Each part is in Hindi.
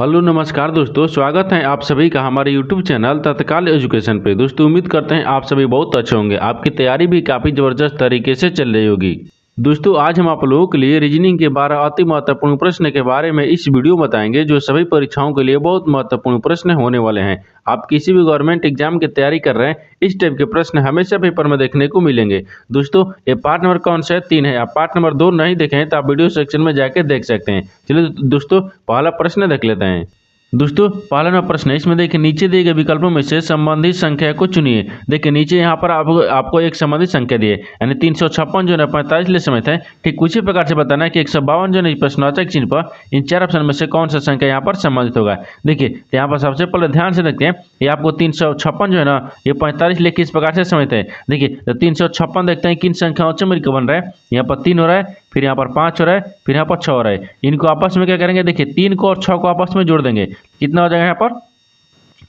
हेलो नमस्कार दोस्तों, स्वागत है आप सभी का हमारे यूट्यूब चैनल तत्काल एजुकेशन पे। दोस्तों उम्मीद करते हैं आप सभी बहुत अच्छे होंगे, आपकी तैयारी भी काफ़ी ज़बरदस्त तरीके से चल रही होगी। दोस्तों आज हम आप लोगों के लिए रीजनिंग के 12 अति महत्वपूर्ण प्रश्न के बारे में इस वीडियो में बताएंगे, जो सभी परीक्षाओं के लिए बहुत महत्वपूर्ण प्रश्न होने वाले हैं। आप किसी भी गवर्नमेंट एग्जाम की तैयारी कर रहे हैं, इस टाइप के प्रश्न हमेशा पेपर में देखने को मिलेंगे। दोस्तों ये पार्ट नंबर कौन सा है? 3 है। आप पार्ट नंबर 2 नहीं देखें तो आप वीडियो सेक्शन में जाके देख सकते हैं। चलिए दोस्तों पहला प्रश्न देख लेते हैं। दोस्तों पहला नंबर प्रश्न है, इसमें देखिए नीचे दिए गए विकल्पों में से संबंधित संख्या को चुनिए। देखिए नीचे यहाँ पर आपको एक संबंधित संख्या दी है, यानी 356 जो है 45 ले समेत है। ठीक उसी प्रकार से बताना है कि 152 जो है प्रश्नवाचक चिन्ह पर इन चार ऑप्शन में से कौन सा संख्या यहाँ पर संबंधित होगा। देखिए तो यहाँ पर सबसे पहले ध्यान से देखते हैं, ये आपको 356 जो है ना ये 45 लेके इस प्रकार से समेत है। देखिए तो 356 देखते हैं किन संख्याओं से मिलकर बन रहा है। यहाँ पर 3 हो रहा है, फिर यहाँ पर 5 हो रहा है, फिर यहाँ पर 6 हो रहा है। इनको आपस में क्या करेंगे? देखिए 3 को और 6 को आपस में जोड़ देंगे, कितना हो जाएगा? यहाँ पर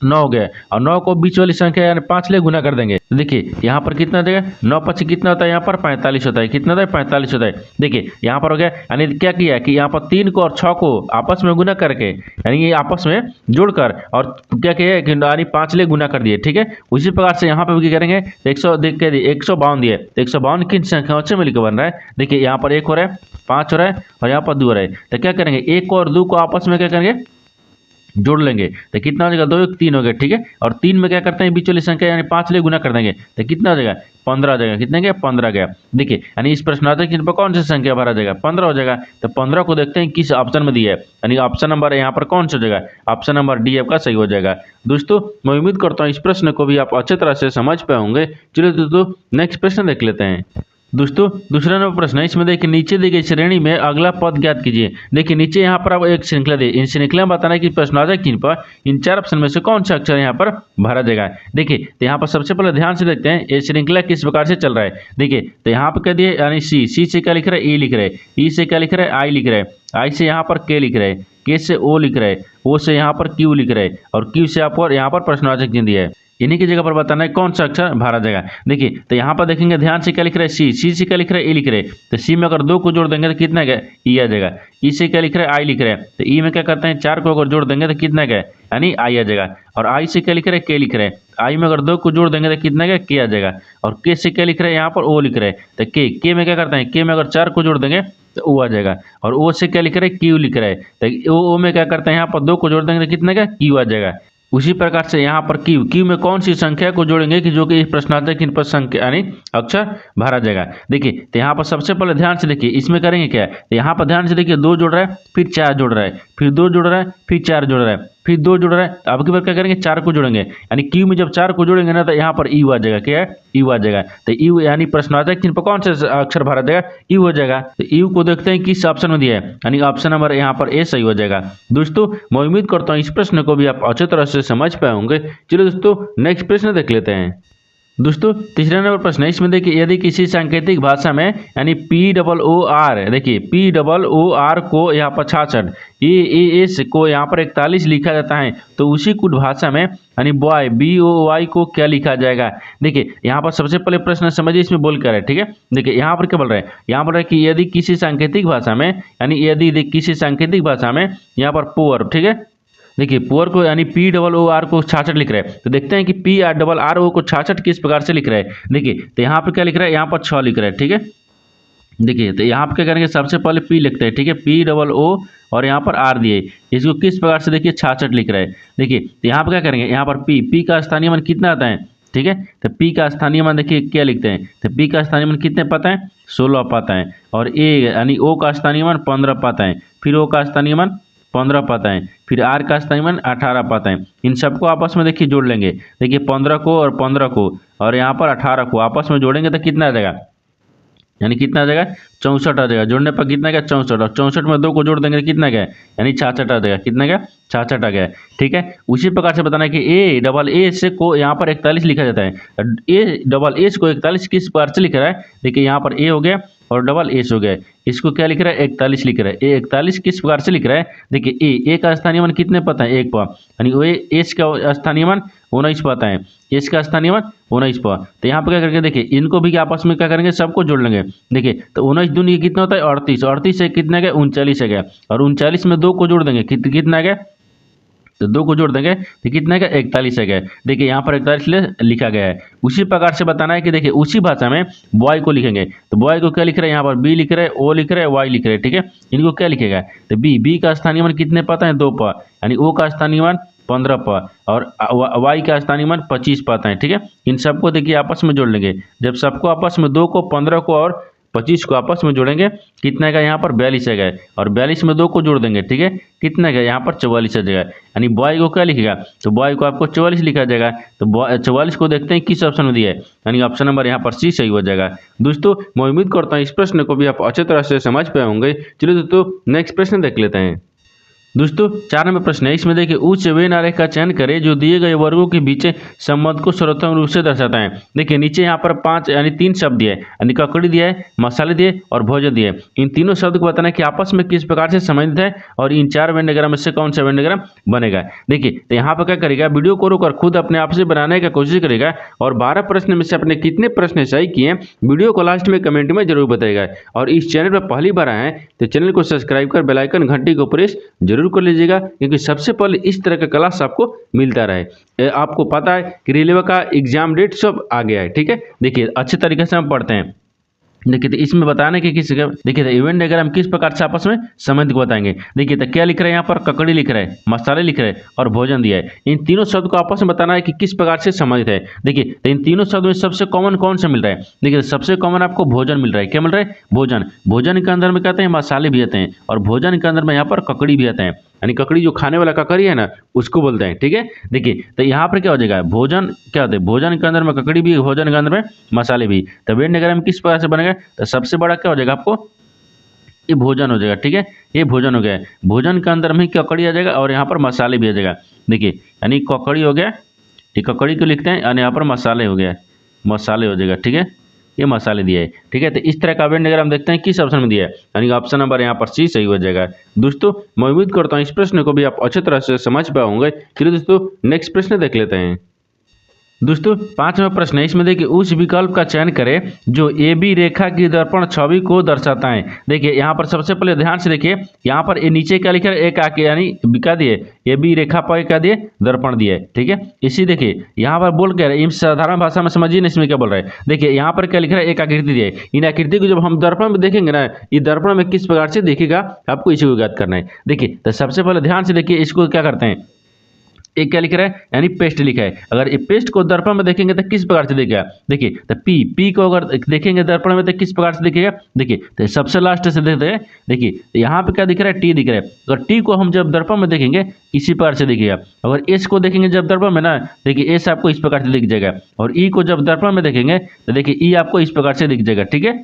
9 हो गया, और 9 को बीच वाली संख्या यानी 5 ले गुना कर देंगे। देखिए यहाँ पर कितना देगा? 9 5 कितना होता है? यहाँ पर 45 होता है। कितना होता है? 45 होता है। देखिए यहाँ पर हो गया, यानी क्या किया कि यहाँ पर 3 को और 6 को आपस में गुना करके, यानी ये आपस में जोड़कर और क्या किया कि यानी 5 ले गुना कर दिए। ठीक है, उसी प्रकार से यहाँ पर भी क्या करेंगे? 152 दिए, 152 किन संख्याओं से मिलकर बन रहा है? देखिए यहाँ पर 1 हो रहा है, 5 हो रहा है और यहाँ पर 2 हो रहा है। तो क्या करेंगे? 1 और 2 को आपस में क्या करेंगे? जोड़ लेंगे। तो कितना हो जाएगा? 2 1 3 हो गया। ठीक है, और 3 में क्या करते हैं? बीच वाली संख्या यानी 5 ले गुना कर देंगे। तो कितना हो जाएगा? 15 हो जाएगा। कितने गया? 15 गया। देखिए यानी इस प्रश्नार्थक चिन्ह पर कौन सी संख्या भरा जाएगा? 15 हो जाएगा। तो 15 को देखते हैं किस ऑप्शन में दिया है, यानी ऑप्शन नंबर यहाँ पर कौन सा हो जाएगा? ऑप्शन नंबर डी आपका सही हो जाएगा। दोस्तों मैं उम्मीद करता हूँ इस प्रश्न को भी आप अच्छे तरह से समझ पाए होंगे। चलिए दोस्तों नेक्स्ट प्रश्न देख लेते हैं। दोस्तों दूसरा नंबर प्रश्न है, इसमें देखिए नीचे दी गई श्रेणी में अगला पद ज्ञात कीजिए। देखिए नीचे यहाँ पर आप एक श्रृंखला दी, इन श्रृंखला में बताना है कि प्रश्नवाचक चिन्ह पर इन चार ऑप्शन में से कौन सा अक्षर यहाँ पर भरा जाएगा। देखिए तो यहाँ पर सबसे पहले ध्यान से देखते हैं ये श्रृंखला किस प्रकार से चल रहा है। देखिए तो यहाँ पर कह दिए यानी सी से क्या लिख रहा है? ई लिख रहा है, ई से क्या लिख रहा है? आई लिख रहा है, आई से यहाँ पर के लिख रहा है, के से ओ लिख रहा है, ओ से यहाँ पर क्यू लिख रहा है, और क्यू से आपको यहाँ पर प्रश्नवाचक चिन्ह दिया है। इन्हीं की जगह पर बताना है कौन सा अक्षर भरा जाएगा। देखिए तो यहाँ पर देखेंगे ध्यान से क्या लिख रहा है? सी से क्या लिख रहा है? ई लिख रहा है। तो सी में अगर 2 को जोड़ देंगे तो कितना गया? ई आ जाएगा। ई से क्या लिख रहा है? आई लिख रहा है। तो ई में क्या करते हैं? 4 को अगर जोड़ देंगे तो कितना गया? यानी आई आ जाएगा। और आई से क्या लिख रहा है? के लिख रहा है। आई में अगर 2 को जोड़ देंगे तो कितना गया? के आ जाएगा। और के से क्या लिख रहा है? यहाँ पर ओ लिख रहा है। तो के में क्या करते हैं? के में अगर 4 को जोड़ देंगे तो ओ आ जाएगा। और ओ से क्या लिख रहा है? क्यू लिख रहा है। तो ओ में क्या करते हैं? यहाँ पर 2 को जोड़ देंगे तो कितना गया? क्यू आ जाएगा। उसी प्रकार से यहाँ पर क्यू में कौन सी संख्या को जोड़ेंगे कि जो कि इस प्रश्नार्थक चिन्ह पर संख्या यानी अक्षर भरा जाएगा। देखिए तो यहाँ पर सबसे पहले ध्यान से देखिए इसमें करेंगे क्या? तो यहाँ पर ध्यान से देखिए 2 जोड़ रहा है, फिर 4 जोड़ रहा है, फिर 2 जोड़ रहा है, फिर 4 जोड़ रहा है, फिर 2 जोड़ रहा है। तो अब की बार क्या करेंगे? 4 को जोड़ेंगे, यानी क्यू में जब 4 को जोड़ेंगे ना तो यहाँ पर यू आ जाएगा। क्या है? यू आ जाएगा। तो यू यानी प्रश्नार्थक चिन्ह पर कौन सा अक्षर भरा जाएगा? यू हो जाएगा। तो यू को देखते हैं किस ऑप्शन में दिया है, यानी ऑप्शन नंबर यहाँ पर ए सही हो जाएगा। दोस्तों मैं उम्मीद करता हूँ इस प्रश्न को भी आप अच्छे तरह से समझ पाए होंगे। चलिए दोस्तों नेक्स्ट प्रश्न देख लेते हैं। दोस्तों तीसरा नंबर प्रश्न है, इसमें देखिए यदि किसी सांकेतिक भाषा में यानी POOR, देखिए POOR को यहाँ पर 66, AAS को यहाँ पर 41 लिखा जाता है, तो उसी कुछ भाषा में यानी बॉय BOY को क्या लिखा जाएगा। देखिए यहाँ पर सबसे पहले प्रश्न समझिए इसमें बोल कर है। ठीक है, देखिए यहाँ पर क्या बोल रहा है? यहाँ पर है कि यदि किसी सांकेतिक भाषा में यानी यदि किसी सांकेतिक भाषा में यहाँ पर पोअर, ठीक है, देखिए पुअर को यानी POOR को 66 लिख रहा है। तो देखते हैं कि PRRO को 66 किस प्रकार से लिख रहा है। देखिए तो यहाँ पे क्या लिख रहा है? यहाँ पर 6 लिख रहा है। ठीक है, देखिए तो यहाँ पे क्या करेंगे? सबसे पहले P लिखते हैं। ठीक है, POO और यहाँ पर R दिए, इसको किस प्रकार से देखिए 66 लिख रहा है। देखिए तो यहाँ पर क्या करेंगे? यहाँ पर P का स्थानीय मान कितना आता है? ठीक है, तो P का स्थानीय मान देखिए क्या लिखते हैं? तो P का स्थानीय मान कितने पाता है? 16 पाता है। और A यानी O का स्थानीय मान 15 पाता है, फिर O का स्थानीय मान 15 पाता है, फिर R का स्थानीय मान 18 पाता है। इन सबको आपस में देखिए जोड़ लेंगे। देखिए 15 को और 15 को और यहाँ पर 18 को आपस में जोड़ेंगे तो कितना आ जाएगा? यानी कितना आ जाएगा? 64 आ जाएगा। जोड़ने पर कितना गया? 64, और 64 में 2 को जोड़ देंगे तो कितना गया? यानी 66 आ जाएगा। कितना गया? 66 आ गया। ठीक है, उसी प्रकार से बताना है कि AAS को यहाँ पर 41 लिखा जाता है। AAS को 41 किस प्रकार से लिख रहा है? देखिए यहाँ पर A हो गया और AAS हो गया, इसको क्या लिख रहा है? 41 लिख रहा है। ए 41 किस प्रकार से लिख रहा है? देखिए ए का स्थानीय मान कितने पता है? 1 पा, यानी वो एस का स्थानीय मान 19 पाता है, एस का स्थानीय मान 19 पा। तो यहाँ पर क्या करके देखिए इनको भी आपस में क्या करेंगे? सबको जोड़ लेंगे। देखिए तो 19 दूनी कितना होता है? 38, 38 से कितना गया? 39 है गया, और 39 में 2 को जोड़ देंगे कितना गया? तो 2 को जोड़ देंगे तो कितना का 41 है। देखिए यहाँ पर 41 लिखा गया है। उसी प्रकार से बताना है कि देखिए उसी भाषा में बॉय को लिखेंगे तो बॉय को क्या लिख रहे हैं, यहाँ पर बी लिख रहे हैं, ओ लिख रहे हैं, वाई लिख रहे हैं। ठीक है, इनको क्या लिखेगा तो बी का स्थानीय मान कितने पता है 2 प, यानी ओ का स्थानीय मान 15 प और वाई का स्थानीय मान 25 पाता है। ठीक है, इन सबको देखिए आपस में जोड़ लेंगे। जब सबको आपस में 2 को 15 को और 25 को आपस में जोड़ेंगे कितना का यहाँ पर 42 है और 42 में 2 को जोड़ देंगे। ठीक है, कितना का यहाँ पर 44 आ जाएगा। यानी बॉय को क्या लिखेगा तो बॉय को आपको 44 लिखा जाएगा। तो 44 को देखते हैं किस ऑप्शन में दिया है, यानी ऑप्शन नंबर यहाँ पर सी सही हो जाएगा। दोस्तों मैं उम्मीद करता हूँ इस प्रश्न को भी आप अच्छे तरह से समझ पाए होंगे। चलिए दोस्तों नेक्स्ट प्रश्न देख लेते हैं। दोस्तों 4 नंबर प्रश्न है, इसमें देखिए उच्च वेन आरेख का चयन करें जो दिए गए वर्गों के बीच संबंध को सर्वोत्तम रूप से दर्शाता है। देखिए नीचे यहाँ पर 5 यानी 3 शब्द दिए, यानी ककड़ी दिया है, मसाले दिए और भोजन दिए। इन तीनों शब्द को बताना है कि आपस में किस प्रकार से संबंधित है और इन 4 वेन डायग्राम में से कौन सा वेन डायग्राम बनेगा। देखिए तो यहाँ पर क्या करेगा, वीडियो को रोककर खुद अपने आप से बनाने की कोशिश करेगा और 12 प्रश्न में से अपने कितने प्रश्न सही किए वीडियो को लास्ट में कमेंट में जरूर बताएगा। और इस चैनल पर पहली बार आए हैं तो चैनल को सब्सक्राइब कर बेल आइकन घंटी को प्रेस जरूर कर लीजिएगा, क्योंकि सबसे पहले इस तरह का क्लास आपको मिलता रहे। आपको पता है कि रेलवे का एग्जाम डेट सब आ गया है। ठीक है, देखिए अच्छे तरीके से हम पढ़ते हैं। देखिए तो इसमें बताने के किस देखिए तो इवेंट डायग्राम किस प्रकार से आपस में संबंध को बताएंगे। देखिए तो क्या लिख रहे हैं, यहाँ पर ककड़ी लिख रहे हैं, मसाले लिख रहे हैं और भोजन दिया है। इन तीनों शब्द को आपस में बताना है कि किस प्रकार से संबंधित है। देखिए तो इन तीनों शब्द में सबसे कॉमन कौन सा मिल रहा है। देखिए सबसे कॉमन आपको भोजन मिल रहा है। क्या मिल रहा है, भोजन। भोजन के अंदर में कहते हैं मसाले भी आते हैं और भोजन के अंदर में यहाँ पर ककड़ी भी आते हैं, यानी ककड़ी जो खाने वाला ककड़ी है ना उसको बोलते हैं। ठीक है, देखिए तो यहाँ पर क्या हो जाएगा, भोजन क्या होता है, भोजन के अंदर में ककड़ी भी, भोजन के अंदर में मसाले भी। तो वेन डायग्राम किस प्रकार से बनेगा, तो सबसे बड़ा क्या हो जाएगा आपको, ये भोजन हो जाएगा। ठीक है, ये भोजन हो गया। भोजन के अंदर में ककड़ी आ जाएगा और यहाँ पर मसाले भी आ जाएगा। देखिए यानी ककड़ी हो गया, ठीक, ककड़ी को लिखते हैं और यहाँ पर मसाले हो गया, मसाले हो जाएगा। ठीक है, ये मसाले दिए है। ठीक है, तो इस तरह का वेन डायग्राम देखते हैं किस ऑप्शन में दिया है, यानी ऑप्शन नंबर यहाँ पर सी सही हो जाएगा। दोस्तों मैं उम्मीद करता हूँ इस प्रश्न को भी आप अच्छे तरह से समझ पाए होंगे। चलिए दोस्तों नेक्स्ट प्रश्न देख लेते हैं। दोस्तों 5वां प्रश्न है, इसमें देखिए उस विकल्प का चयन करें जो ए बी रेखा की दर्पण छवि को दर्शाता है। देखिए यहाँ पर सबसे पहले ध्यान से देखिए, यहाँ पर ए नीचे क्या लिखा है, एक आके यानी बिका दिए, ए बी रेखा पर क्या दिए, दर्पण दिए। ठीक है, इसी देखिए यहाँ पर बोल के रहे, साधारण भाषा में समझिए ना इसमें क्या बोल रहे हैं। देखिए यहाँ पर क्या लिख रहा है, एक आकृति दिए। इन आकृति को जब हम दर्पण में देखेंगे ना, ये दर्पण में किस प्रकार से देखेगा आपको इसी को याद करना है। देखिए तो सबसे पहले ध्यान से देखिए, इसको क्या करते हैं, एक क्या लिख रहा है, यानी पेस्ट लिखा है। अगर ये पेस्ट को दर्पण में देखेंगे तो किस प्रकार से दिखेगा। देखिए तो पी को अगर देखेंगे दर्पण में तो किस प्रकार से दिखेगा। देखिए तो सबसे लास्ट से देखते हैं, देखिए तो यहाँ पे क्या दिख रहा है, टी दिख रहा है। अगर टी को हम जब दर्पण में देखेंगे इसी प्रकार से दिखेगा। अगर एस को देखेंगे जब दर्पण में ना, देखिए एस आपको इस प्रकार से दिख जाएगा। और ई को जब दर्पण में देखेंगे तो देखिए ई आपको इस प्रकार से दिख जाएगा। ठीक है,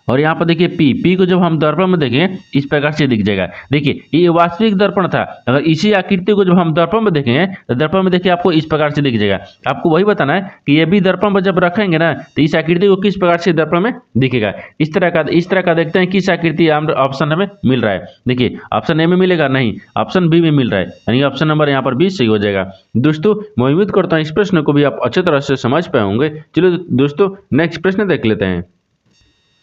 और यहाँ पर देखिए पी को जब हम दर्पण में देखेंगे इस प्रकार से दिख जाएगा। देखिए ये वास्तविक दर्पण था। अगर इसी आकृति को जब हम दर्पण में देखेंगे तो दर्पण में देखिए आपको इस प्रकार से दिख जाएगा। आपको वही बताना है कि ये भी दर्पण पर जब रखेंगे ना तो इस आकृति को किस प्रकार से दर्पण में दिखेगा। इस तरह का देखते हैं किस आकृति ऑप्शन हमें मिल रहा है। देखिए ऑप्शन ए में मिलेगा, नहीं ऑप्शन बी में मिल रहा है, यानी ऑप्शन नंबर यहाँ पर बी सही हो जाएगा। दोस्तों मैं उम्मीद करता हूँ इस प्रश्न को भी आप अच्छे तरह से समझ पाए होंगे। चलो दोस्तों नेक्स्ट प्रश्न देख लेते हैं।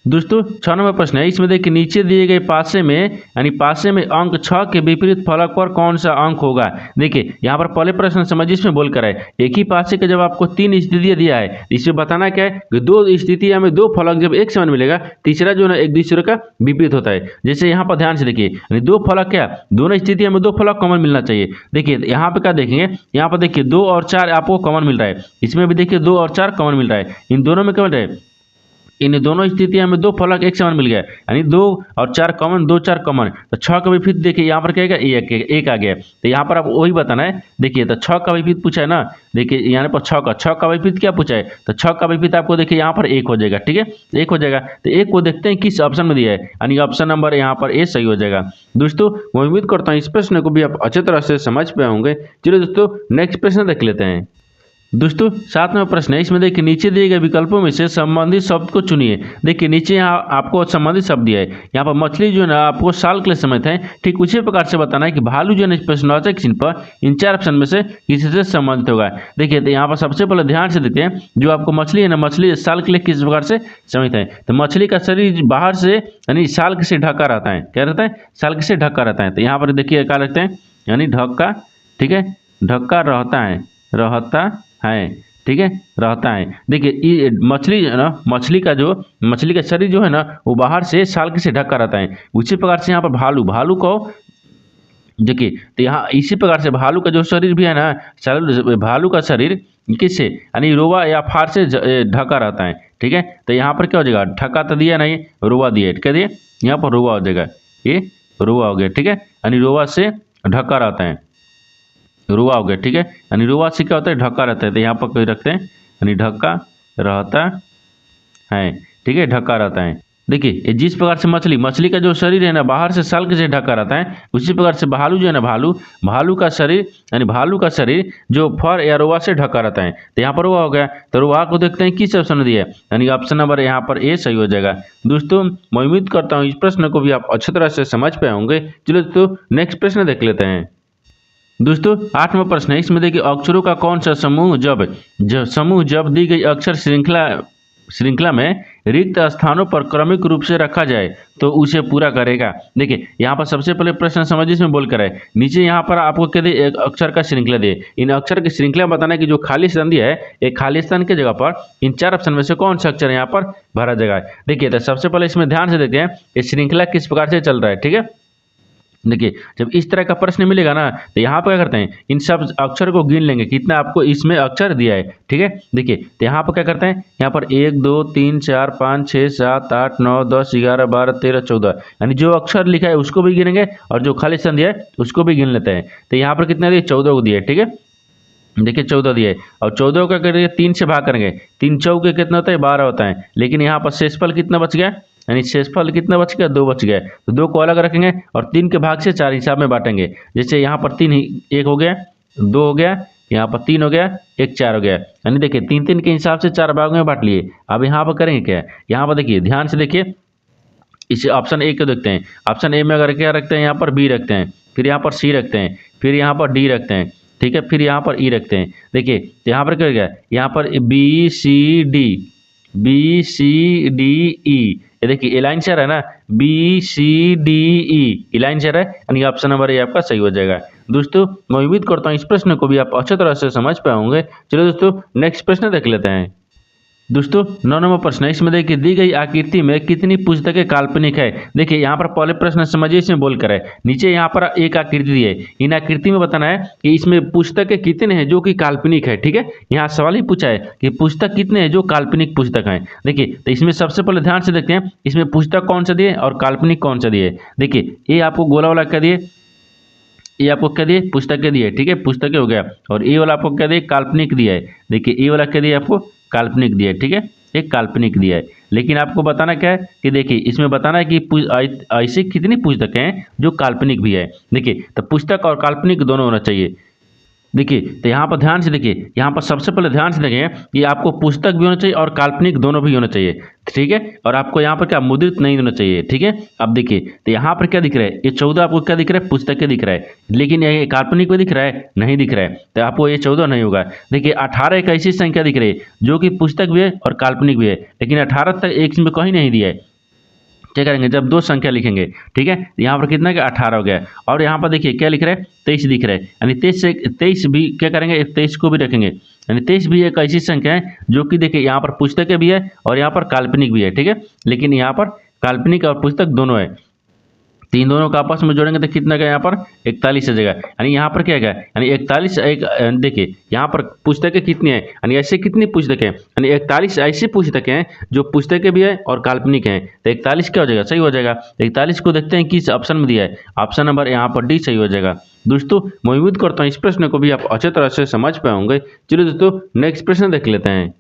दोस्तों 6 नंबर प्रश्न है, इसमें देखिए नीचे दिए गए पासे में यानी पासे में अंक 6 के विपरीत फलक पर कौन सा अंक होगा। देखिए यहाँ पर पहले प्रश्न समझिए, इसमें बोल कर है एक ही पासे के जब आपको 3 स्थितियां दिया है, इसमें बताना क्या है कि 2 स्थितियां में 2 फलक जब एक समान मिलेगा, तीसरा जो है एक दूसरे का विपरीत होता है। जैसे यहाँ पर ध्यान से देखिए, यानी 2 फलक क्या, दोनों स्थितियों में 2 फलक कॉमन मिलना चाहिए। देखिए यहाँ पे क्या देखेंगे, यहाँ पर देखिए 2 और 4 आपको कॉमन मिल रहा है, इसमें भी देखिए 2 और 4 कॉमन मिल रहा है। इन दोनों में क्या मिल रहा है, इन दोनों स्थितियों में 2 फलक एक समान मिल गया, यानी 2 और 4 कॉमन, 2 4 कॉमन। तो 6 का विपरीत देखिए यहाँ पर क्या है, एक आ गया। तो यहाँ पर आप वही बताना है। देखिए तो 6 का विपरीत पूछा है ना, देखिए यहाँ पर 6 का विपरीत क्या पूछा है, तो 6 का विपरीत आपको देखिए यहाँ पर 1 हो जाएगा। ठीक है, 1 हो जाएगा। तो 1 को देखते हैं किस ऑप्शन में दिया है, यानी ऑप्शन नंबर यहाँ पर ए सही हो जाएगा। दोस्तों मैं उम्मीद करता हूँ इस प्रश्न को भी आप अच्छे तरह से समझ पाए होंगे। चलिए दोस्तों नेक्स्ट प्रश्न देख लेते हैं। दोस्तों 7वां प्रश्न है, इसमें देखिए नीचे दिए गए विकल्पों में से संबंधित शब्द को चुनिए। देखिए नीचे यहाँ आपको संबंधित शब्द दिया है। यहाँ पर मछली जो है ना आपको साल के लिए समझते हैं, ठीक उसी प्रकार से बताना है कि भालू जो है प्रश्नवाचक चिन्ह पर इन 4 ऑप्शन में से किसी से संबंधित होगा। देखिए तो यहाँ पर सबसे पहले ध्यान से देखते हैं, जो आपको मछली है ना, मछली साल के लिए किस प्रकार से समझते हैं। तो मछली का शरीर बाहर से यानी साल से ढका रहता है। क्या रहता है, साल से ढका रहता है। तो यहाँ पर देखिए क्या लगते हैं, यानी ढका। ठीक है, ढका रहता है, रहता है, ठीक है, रहता है। देखिए ये मछली जो है ना, मछली का शरीर जो है ना वो बाहर से साल्क से ढका रहता है। उसी प्रकार से यहाँ पर भालू को देखिए, तो यहाँ इसी प्रकार से भालू का जो शरीर भी है ना, भालू का शरीर किससे यानी रोवा या फार से ढका रहता है, ठीक है। तो यहाँ पर क्या हो जाएगा, ढका तो दिया नहीं, रोवा दिए, क्या दिए, यहाँ पर रोवा हो जाएगा, ये रोवा हो गया, ठीक है, यानी रोवा से ढका रहता है, रोवा हो गया, ठीक है, यानी रोवा से क्या होता है, ढका रहता है। तो यहाँ पर कोई रखते हैं यानी ढका रहता है, ठीक है, ढका रहता है। देखिए जिस प्रकार से मछली का जो शरीर है ना बाहर से साल्क से ढका रहता है, उसी प्रकार से भालू जो है ना, भालू का शरीर यानी भालू का शरीर जो फर या रोवा से ढका रहता है। तो यहाँ पर रोवा हो गया, तो रोवा को देखते हैं किस ऑप्शन में दिया है, यानी ऑप्शन नंबर यहाँ पर ए सही हो जाएगा। दोस्तों मैं उम्मीद करता हूँ इस प्रश्न को भी आप अच्छी तरह से समझ पाए होंगे। चलो दोस्तों नेक्स्ट प्रश्न देख लेते हैं। दोस्तों 8वां प्रश्न है, इसमें देखिए अक्षरों का कौन सा समूह जब दी गई अक्षर श्रृंखला में रिक्त स्थानों पर क्रमिक रूप से रखा जाए तो उसे पूरा करेगा। देखिए यहाँ पर सबसे पहले प्रश्न समझिए, इसमें बोल कर है नीचे यहाँ पर आपको कह दे एक अक्षर का श्रृंखला दे, इन अक्षर की श्रृंखला बताना कि जो खाली स्थान दिया है एक खाली स्थान की जगह पर इन 4 ऑप्शन में से कौन सा अक्षर यहाँ पर भरा जाएगा। देखिए तो सबसे पहले इसमें ध्यान से देखते हैं ये श्रृंखला किस प्रकार से चल रहा है, ठीक है। देखिए जब इस तरह का प्रश्न मिलेगा ना तो यहाँ पर क्या करते हैं, इन सब अक्षर को गिन लेंगे कितना आपको इसमें अक्षर दिया है, ठीक है। देखिए तो यहाँ पर क्या करते हैं, यहाँ पर 1 2 3 4 5 6 7 8 9 10 11 12 13 14 यानी जो अक्षर लिखा है उसको भी गिनेंगे और जो खाली स्थान दिया है उसको भी गिन लेते हैं। तो यहाँ पर कितना दिया, 14 को दिया है, ठीक है। देखिए 14 दिया है और 14 का करेंगे 3 से भाग करेंगे, 3 चौके कितना होता है, 12 होता है। लेकिन यहाँ पर शेषफल कितना बच गया, यानी शेषफल कितना बच गया, 2 बच गया। तो 2 को अलग रखेंगे और 3 के भाग से 4 हिसाब में बांटेंगे। जैसे यहाँ पर 3 1 हो गया, 2 हो गया, यहाँ पर 3 हो गया, 1 4 हो गया, यानी देखिए 3 3 के हिसाब से 4 भागों में बांट लिए। अब यहाँ पर करेंगे क्या, यहाँ पर देखिए ध्यान से देखिए, इसे ऑप्शन ए को देखते हैं। ऑप्शन ए में अगर क्या रखते हैं, यहाँ पर बी रखते हैं, फिर यहाँ पर सी रखते हैं, फिर यहाँ पर डी रखते हैं, ठीक है, फिर यहाँ पर ई रखते हैं। देखिए तो यहाँ पर क्या हो गया, यहाँ पर बी सी डी ई, ये देखिए ए लाइन से है ना, B C D E line से है, यानी ऑप्शन नंबर ए आपका सही हो जाएगा। दोस्तों मैं उम्मीद करता हूँ इस प्रश्न को भी आप अच्छी तरह से समझ पाए होंगे। चलो दोस्तों नेक्स्ट प्रश्न देख लेते हैं। दोस्तों 9 नंबर प्रश्न है, इसमें देखिए दी गई आकृति में कितनी पुस्तकें काल्पनिक है। देखिए यहाँ पर पहले प्रश्न समझिए, इसमें बोल कर है नीचे यहाँ पर एक आकृति दी है, इन आकृति में बताना है कि इसमें पुस्तकें कितने हैं जो कि काल्पनिक है, ठीक है। यहाँ सवाल ही पूछा है कि पुस्तक कितने हैं जो काल्पनिक पुस्तक हैं। देखिए तो इसमें सबसे पहले ध्यान से देखते हैं इसमें पुस्तक कौन सा दिए और काल्पनिक कौन सा दिए। देखिए ये आपको गोला वाला क्या दिए, ये आपको क्या दिए, पुस्तकें दिए, ठीक है, पुस्तकें हो गया। और ये वाला आपको क्या दिए, काल्पनिक दिया है। देखिए ये वाला क्या दिया आपको, काल्पनिक दिया है, ठीक है, एक काल्पनिक दिया है। लेकिन आपको बताना क्या है कि देखिए इसमें बताना है कि ऐसी कितनी पुस्तकें हैं जो काल्पनिक भी है। देखिए तो पुस्तक और काल्पनिक दोनों होना चाहिए। देखिए तो यहाँ पर ध्यान से देखिए, यहाँ पर सबसे पहले ध्यान से देखें कि आपको पुस्तक भी होना चाहिए और काल्पनिक दोनों भी होना चाहिए, ठीक है। और आपको यहाँ पर क्या मुद्रित नहीं होना चाहिए, ठीक है। अब देखिए तो यहाँ पर क्या दिख रहा है, ये 14 आपको क्या दिख रहा है, पुस्तकें दिख रहा है, लेकिन ये काल्पनिक में दिख रहा है, नहीं दिख रहा है, तो आपको ये 14 नहीं होगा। देखिए 18 एक ऐसी संख्या दिख रही है जो कि पुस्तक भी है और काल्पनिक भी है, लेकिन 18 तक एक में कहीं नहीं दिया है। क्या करेंगे, जब 2 संख्या लिखेंगे, ठीक है, यहाँ पर कितना क्या 18 हो गया। और यहाँ पर देखिए क्या लिख रहा है, 23 दिख रहा है, यानी 23 भी क्या करेंगे, 23 को भी रखेंगे, यानी 23 भी एक ऐसी संख्या है जो कि देखिए यहाँ पर पुस्तकें भी है और यहाँ पर काल्पनिक भी है, ठीक है। लेकिन यहाँ पर काल्पनिक और पुस्तक दोनों है, तीन दोनों का आपस में जोड़ेंगे तो कितना गया, यहाँ पर 41 आ जाएगा। यानी यहाँ पर क्या गया, यानी 41 एक, देखिए यहाँ पर पुस्तकें कितनी है, यानी ऐसे कितनी पुस्तकें हैं, यानी 41 ऐसी पुस्तकें हैं जो पुस्तकें भी है और काल्पनिक हैं। तो 41 क्या हो जाएगा, सही हो जाएगा। 41 को देखते हैं किस ऑप्शन में दिया है, ऑप्शन नंबर यहाँ पर डी सही हो जाएगा। दोस्तों मैं उम्मीद करता हूँ इस प्रश्न को भी आप अच्छे तरह से समझ पाए होंगे। चलिए दोस्तों नेक्स्ट प्रश्न देख लेते हैं।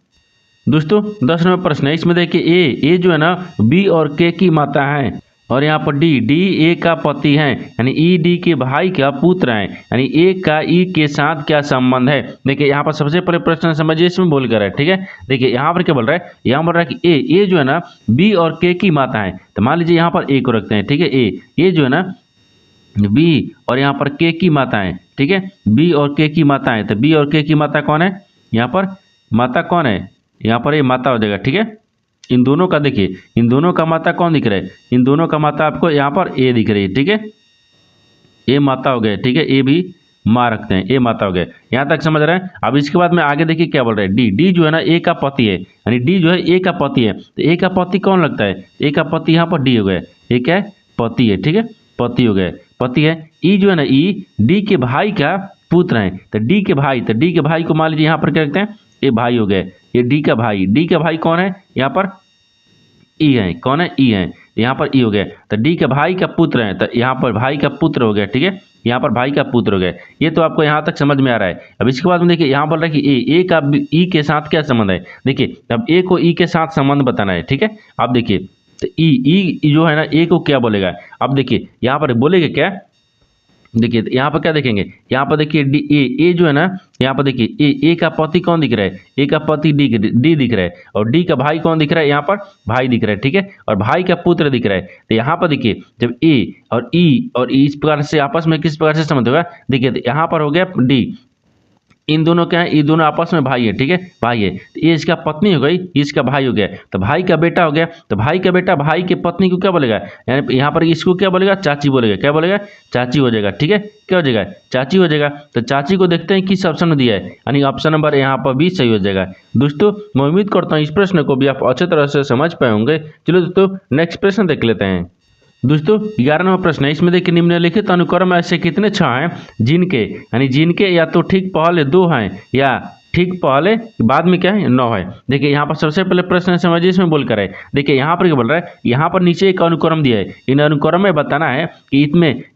दोस्तों 10 नंबर प्रश्न है, इसमें देखिए ए जो है ना बी और के की माता है, और यहाँ पर डी ए का पति है, यानी ई डी के भाई का पुत्र है, यानी ए का ई के साथ क्या संबंध है। देखिए यहाँ पर सबसे पहले प्रश्न समझिए, इसमें बोल कर है, ठीक है। देखिए यहाँ पर क्या बोल रहा है, यहाँ बोल रहा है कि ए जो है ना बी और के की माता है। तो मान लीजिए यहाँ पर ए को रखते हैं, ठीक है, ए जो है ना बी और यहाँ पर के की माता है, ठीक है, बी और के की माता है। तो बी और के की माता कौन है, यहाँ पर माता कौन है, यहाँ पर ये माता हो जाएगा, ठीक है। इन दोनों का देखिए, इन दोनों का माता कौन दिख रहा है, इन दोनों का माता आपको यहाँ पर ए दिख रही है, ठीक है, ए माता हो गया, ठीक है, ए भी माँ रखते हैं। ए माता हो गया, यहाँ तक समझ रहे हैं। अब इसके बाद में आगे देखिए क्या बोल रहे हैं, डी। डी जो है ना ए का पति है, यानी डी जो है ए का पति है। तो ए का पति कौन लगता है, ए का पति यहाँ पर डी हो गया। ए क्या है, पति है, ठीक है, पति हो गया, पति है। ई जो है ना ई डी के भाई का पुत्र है, तो डी के भाई, तो डी के भाई को मान लीजिए यहाँ पर क्या रखते हैं, ये भाई हो गए, ये डी का भाई। डी का भाई कौन है यहाँ पर, ई है, कौन है, ई है, यहाँ पर ई हो गया। तो डी के भाई का पुत्र है, तो यहाँ पर भाई का पुत्र हो गया, ठीक है, यहाँ पर भाई का पुत्र हो गया। ये तो आपको यहाँ तक समझ में आ रहा है। अब इसके बाद में देखिए यहाँ बोल रहा है कि ए का ई के साथ क्या संबंध है। देखिए अब ए को ई के साथ संबंध बताना है, ठीक है। अब देखिए तो ई जो है ना ए को क्या बोलेगा, अब देखिए यहाँ पर बोलेगा क्या, देखिए यहाँ पर क्या देखेंगे, यहाँ पर देखिए डी ए जो है ना, यहाँ पर देखिए ए का पति कौन दिख रहा है, ए का पति डी दिख रहा है, और डी का भाई कौन दिख रहा है, यहाँ पर भाई दिख रहा है, ठीक है, और भाई का पुत्र दिख रहा है। तो यहाँ पर देखिए जब ए और ई इस प्रकार से आपस में किस प्रकार से संबंध होगा, देखिए तो यहाँ पर हो गया डी, इन दोनों क्या है, ये दोनों आपस में भाई है, ठीक है, भाई है। तो ये इसका पत्नी हो गई, इसका भाई हो गया, तो भाई का बेटा हो गया। तो भाई का बेटा भाई के पत्नी को क्या बोलेगा, यानी यहाँ पर इसको क्या बोलेगा, चाची बोलेगा, क्या बोलेगा, चाची हो जाएगा, ठीक है, क्या हो जाएगा, चाची हो जाएगा। तो चाची को देखते हैं किस ऑप्शन में दिया है, यानी ऑप्शन नंबर यहाँ पर भी सही हो जाएगा। दोस्तों मैं उम्मीद करता हूँ इस प्रश्न को भी आप अच्छे तरह से समझ पाए होंगे। चलो दोस्तों नेक्स्ट प्रश्न देख लेते हैं। दोस्तों 11वां प्रश्न है, इसमें देखिए निम्नलिखित अनुक्रम ऐसे कितने छह हैं जिनके, यानी जिनके या तो ठीक पहले 2 हैं या ठीक पहले बाद में क्या है 9 है। देखिए यहाँ पर सबसे पहले प्रश्न समझिए, इसमें बोल कर है, देखिए यहाँ पर क्या बोल रहा है, यहाँ पर नीचे एक अनुक्रम दिया है, इन अनुक्रम में बताना है कि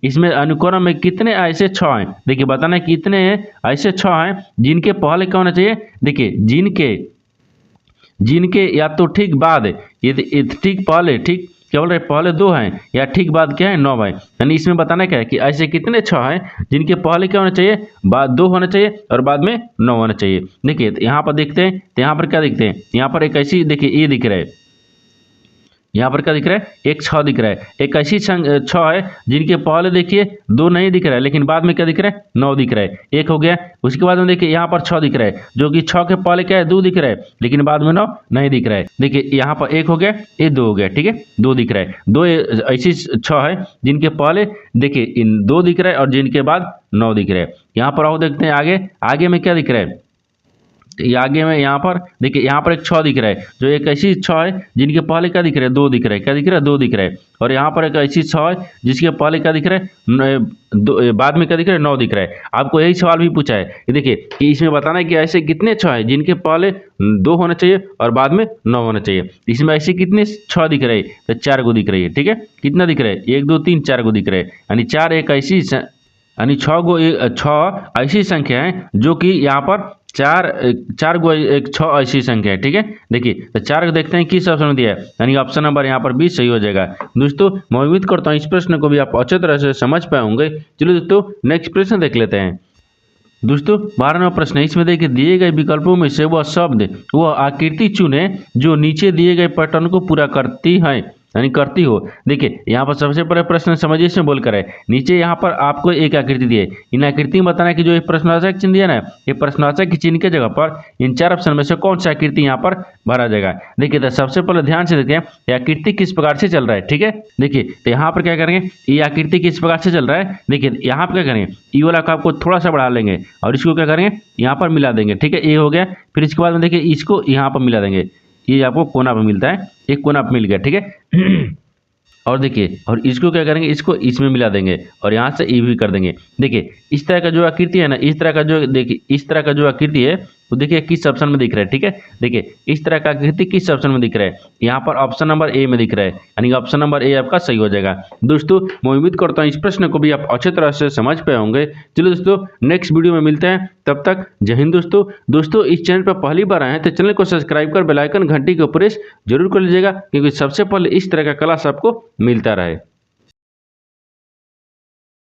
इसमें अनुक्रम में कितने ऐसे 6 हैं। देखिए बताना है कितने ऐसे 6 हैं जिनके पहले क्या होना चाहिए, देखिए जिनके या तो ठीक बाद, ये ठीक पहले, ठीक क्या बोल रहे हैं, पहले 2 हैं या ठीक बाद क्या है 9 है। यानी इसमें बताना क्या है कि ऐसे कितने 6 हैं जिनके पहले क्या होना चाहिए, बाद 2 होना चाहिए और बाद में 9 होना चाहिए। देखिए तो यहाँ पर देखते हैं, तो यहाँ पर क्या देखते हैं, यहाँ पर एक ऐसी देखिए ये दिख रहा है, यहाँ पर क्या दिख रहा है, एक 6 दिख रहा है। एक ऐसी 6 है जिनके पहले देखिए 2 नहीं दिख रहा है, लेकिन बाद में क्या दिख रहा है, 9 दिख रहा है, एक हो गया। उसके बाद में देखिए यहाँ पर 6 दिख रहा है, जो कि 6 के पहले क्या है 2 दिख रहा है, लेकिन बाद में 9 नहीं दिख रहा है। देखिए यहाँ पर 1 हो गया, ये 2 हो गया, ठीक है, 2 दिख रहा है। 2 ऐसी 6 है जिनके पहले देखिए इन 2 दिख रहा है और जिनके बाद 9 दिख रहा है। यहाँ पर आओ देखते हैं आगे में क्या दिख रहा है, आगे में यहाँ पर देखिए यहाँ पर एक 6 दिख रहा है, जो एक ऐसी 6 है जिनके पहले क्या दिख रहा है, 2 दिख रहा है, क्या दिख रहा है, 2 दिख रहा है। और यहाँ पर एक ऐसी 6 है जिसके पहले क्या दिख रहा है, बाद में क्या दिख रहा है, 9 दिख रहा है। आपको यही सवाल भी पूछा है कि देखिए कि इसमें बताना है कि ऐसे कितने 6 है जिनके पहले 2 होना चाहिए और बाद में 9 होना चाहिए। इसमें ऐसे कितने 6 दिख रहे हैं, तो 4 गो दिख रही है, ठीक है, कितना दिख रहा है, 1 2 3 4 गो दिख रहे हैं, यानी 4 एक ऐसी, यानी 6 ऐसी संख्या है जो कि यहाँ पर चार गो एक 6 ऐसी संख्या है, ठीक है। देखिए तो 4 को देखते हैं किस ऑप्शन में दिया है, यानी ऑप्शन नंबर यहाँ पर भी सही हो जाएगा। दोस्तों मैं उम्मीद करता हूँ इस प्रश्न को भी आप अच्छे तरह से समझ पाए होंगे। चलो दोस्तों नेक्स्ट प्रश्न देख लेते हैं। दोस्तों 12वां प्रश्न है, इसमें देखिए दिए गए विकल्पों में से वह शब्द वह आकृति चुने जो नीचे दिए गए पैटर्न को पूरा करती है, यानी करती हो। देखिए यहाँ पर सबसे पहले प्रश्न समझिए, इसमें बोलकर है, नीचे यहाँ पर आपको एक आकृति दी है, इन आकृति में बताना है कि जो प्रश्नवाचक चिन्ह दिया ना, ये प्रश्नवाचक की चिन्ह की जगह पर इन 4 ऑप्शन में से कौन सा आकृति यहाँ पर भरा जाएगा। देखिए तो सबसे पहले ध्यान से देखते हैं ये आकृति किस प्रकार से चल रहा है, ठीक है। देखिए तो यहाँ पर क्या करेंगे, ये आकृति किस प्रकार से चल रहा है, देखिए यहाँ पर क्या करेंगे, ई वाला का आपको थोड़ा सा बढ़ा लेंगे और इसको क्या करेंगे यहाँ पर मिला देंगे, ठीक है, ये हो गया। फिर इसके बाद में देखिए इसको यहाँ पर मिला देंगे, ये आपको कोना पर मिलता है, एक कोना पर मिल गया, ठीक है। और देखिए और इसको क्या करेंगे, इसको इसमें मिला देंगे और यहाँ से ई भी कर देंगे। देखिए इस तरह का जो आकृति है ना, इस तरह का जो देखिए इस तरह का जो आकृति है तो देखिए किस ऑप्शन में दिख रहा है, ठीक है। देखिए इस तरह का आकृति किस ऑप्शन में दिख रहा है, यहाँ पर ऑप्शन नंबर ए में दिख रहा है, यानी ऑप्शन नंबर ए आपका सही हो जाएगा। दोस्तों मैं उम्मीद करता हूँ इस प्रश्न को भी आप अच्छे तरह से समझ पाए होंगे। चलो दोस्तों नेक्स्ट वीडियो में मिलते हैं, तब तक जय हिंद। दोस्तों इस चैनल पर पहली बार आए हैं तो चैनल को सब्सक्राइब कर बेल आइकन घंटी को प्रेस जरूर कर लीजिएगा, क्योंकि सबसे पहले इस तरह का क्लास आपको मिलता रहे।